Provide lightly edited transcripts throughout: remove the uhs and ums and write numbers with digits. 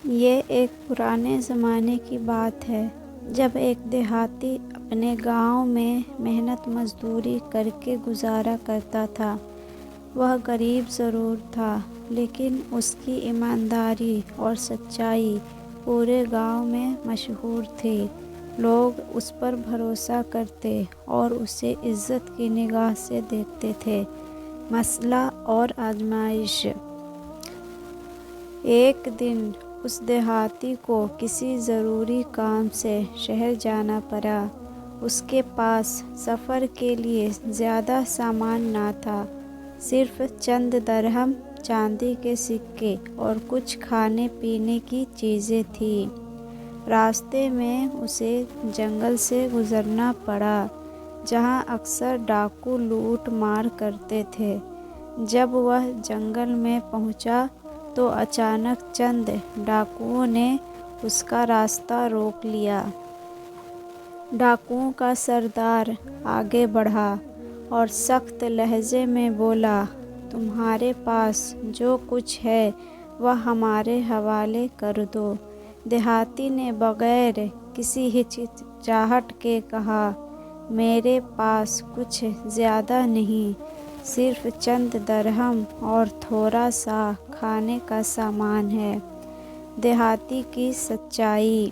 یہ ایک پرانے زمانے کی بات ہے جب ایک دیہاتی اپنے گاؤں میں محنت مزدوری کر کے گزارا کرتا تھا۔ وہ غریب ضرور تھا لیکن اس کی ایمانداری اور سچائی پورے گاؤں میں مشہور تھی۔ لوگ اس پر بھروسہ کرتے اور اسے عزت کی نگاہ سے دیکھتے تھے۔ مسئلہ اور آزمائش۔ ایک دن اس دیہاتی کو کسی ضروری کام سے شہر جانا پڑا۔ اس کے پاس سفر کے لیے زیادہ سامان نہ تھا، صرف چند درہم، چاندی کے سکے اور کچھ کھانے پینے کی چیزیں تھیں۔ راستے میں اسے جنگل سے گزرنا پڑا جہاں اکثر ڈاکو لوٹ مار کرتے تھے۔ جب وہ جنگل میں پہنچا تو اچانک چند ڈاکوؤں نے اس کا راستہ روک لیا۔ ڈاکوؤں کا سردار آگے بڑھا اور سخت لہجے میں بولا، تمہارے پاس جو کچھ ہے وہ ہمارے حوالے کر دو۔ دیہاتی نے بغیر کسی ہچکچاہٹ کے کہا، میرے پاس کچھ زیادہ نہیں، صرف چند درہم اور تھوڑا سا کھانے کا سامان ہے۔ دیہاتی کی سچائی۔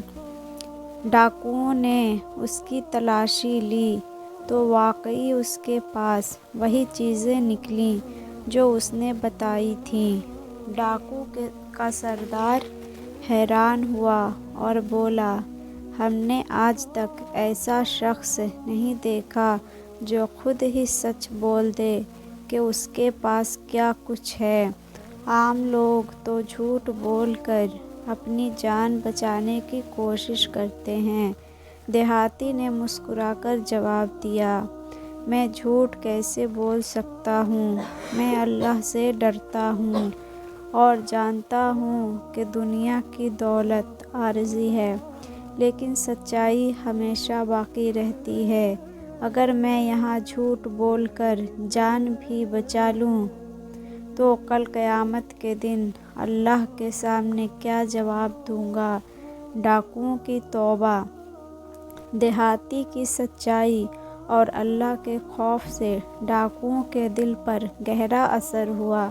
ڈاکوؤں نے اس کی تلاشی لی تو واقعی اس کے پاس وہی چیزیں نکلیں جو اس نے بتائی تھیں۔ ڈاکو کا سردار حیران ہوا اور بولا، ہم نے آج تک ایسا شخص نہیں دیکھا جو خود ہی سچ بول دے کہ اس کے پاس کیا کچھ ہے۔ عام لوگ تو جھوٹ بول کر اپنی جان بچانے کی کوشش کرتے ہیں۔ دیہاتی نے مسکرا کر جواب دیا، میں جھوٹ کیسے بول سکتا ہوں؟ میں اللہ سے ڈرتا ہوں اور جانتا ہوں کہ دنیا کی دولت عارضی ہے، لیکن سچائی ہمیشہ باقی رہتی ہے۔ اگر میں یہاں جھوٹ بول کر جان بھی بچا لوں تو کل قیامت کے دن اللہ کے سامنے کیا جواب دوں گا؟ ڈاکوؤں کی توبہ۔ دیہاتی کی سچائی اور اللہ کے خوف سے ڈاکوؤں کے دل پر گہرا اثر ہوا۔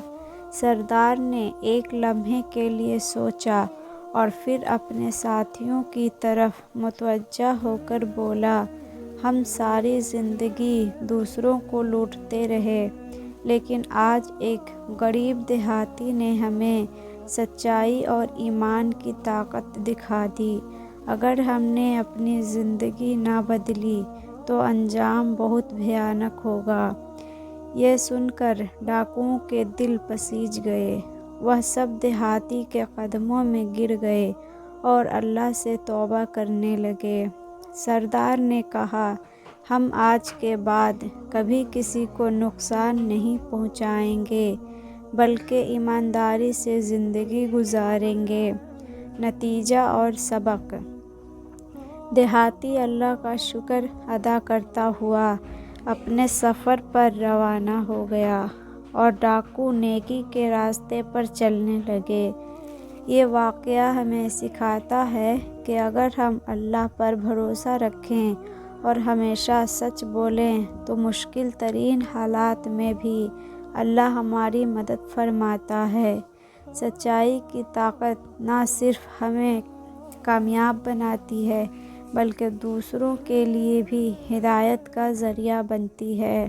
سردار نے ایک لمحے کے لیے سوچا اور پھر اپنے ساتھیوں کی طرف متوجہ ہو کر بولا، ہم ساری زندگی دوسروں کو لوٹتے رہے، لیکن آج ایک غریب دیہاتی نے ہمیں سچائی اور ایمان کی طاقت دکھا دی۔ اگر ہم نے اپنی زندگی نہ بدلی تو انجام بہت بھیانک ہوگا۔ یہ سن کر ڈاکوؤں کے دل پسیج گئے۔ وہ سب دیہاتی کے قدموں میں گر گئے اور اللہ سے توبہ کرنے لگے۔ سردار نے کہا، ہم آج کے بعد کبھی کسی کو نقصان نہیں پہنچائیں گے بلکہ ایمانداری سے زندگی گزاریں گے۔ نتیجہ اور سبق۔ دیہاتی اللہ کا شکر ادا کرتا ہوا اپنے سفر پر روانہ ہو گیا اور ڈاکو نیکی کے راستے پر چلنے لگے۔ یہ واقعہ ہمیں سکھاتا ہے کہ اگر ہم اللہ پر بھروسہ رکھیں اور ہمیشہ سچ بولیں تو مشکل ترین حالات میں بھی اللہ ہماری مدد فرماتا ہے۔ سچائی کی طاقت نہ صرف ہمیں کامیاب بناتی ہے بلکہ دوسروں کے لیے بھی ہدایت کا ذریعہ بنتی ہے۔